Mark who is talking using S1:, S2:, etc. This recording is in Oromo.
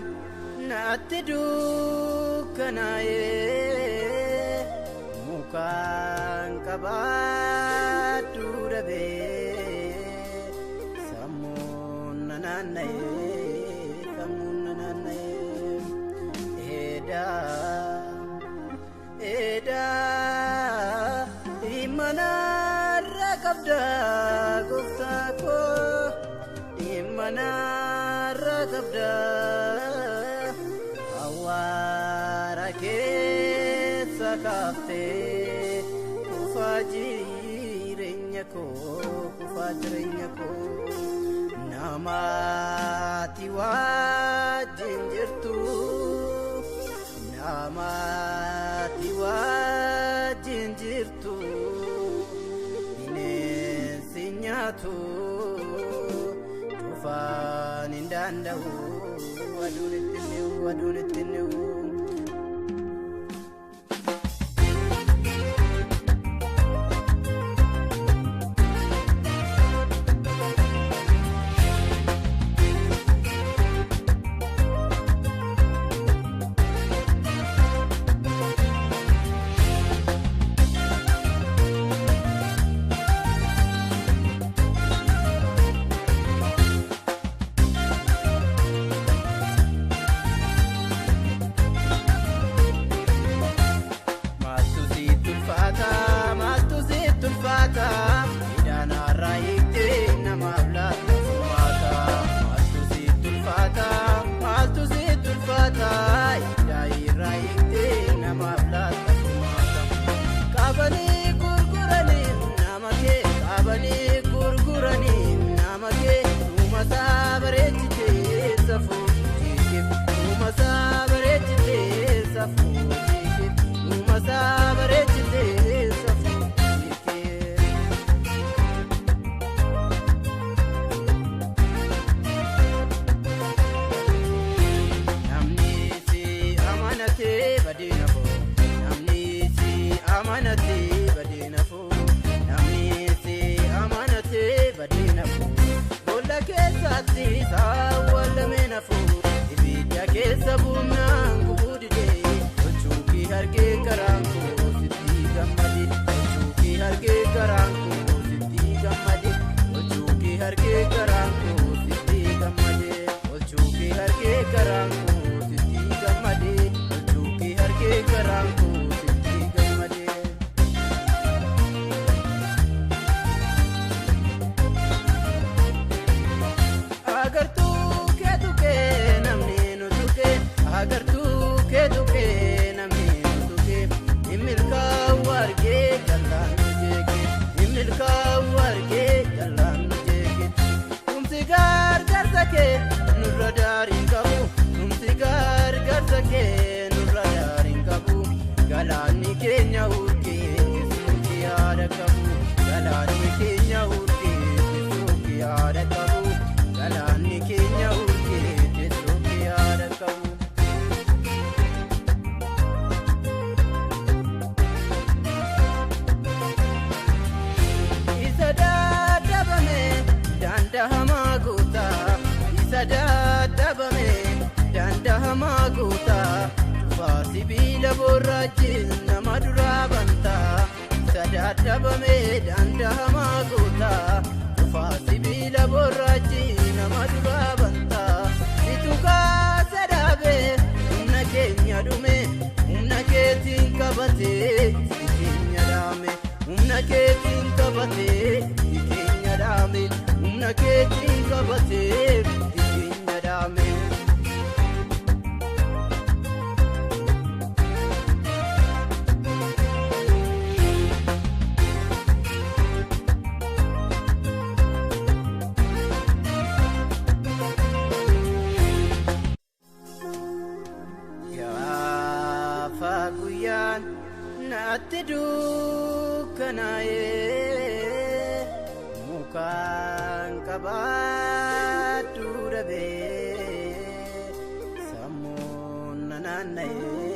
S1: guyyaan naatti dukkanaa'ee mukaan qabaadhu dhabee sammuun na naanna'ee eedaa imanarra qabda gooftaa koo imanarra qabda awwaara keessa kaaftee kufaa jireenya koo namaati wajjin jirtu namaati wajjin jirtu bineensi nyaatu dhufaan hin danda'u aduun ittiin ni'u sibiila borraajjiin nama duraa bantaa sadaadhabamee dandahamaa gootaa dhufaa sibiila borraajjiin nama duraa bantaa situkaa sadaabee humna keenya dhume humna keetiin qabatee keenya dhaame humna keetiin qabatee keenya dhaame humna keetiin qabatee keenya dhaame. Guyyaan naatti dukkanaa'ee mukaan qabaadhu dhabee sammuun na naanna'ee.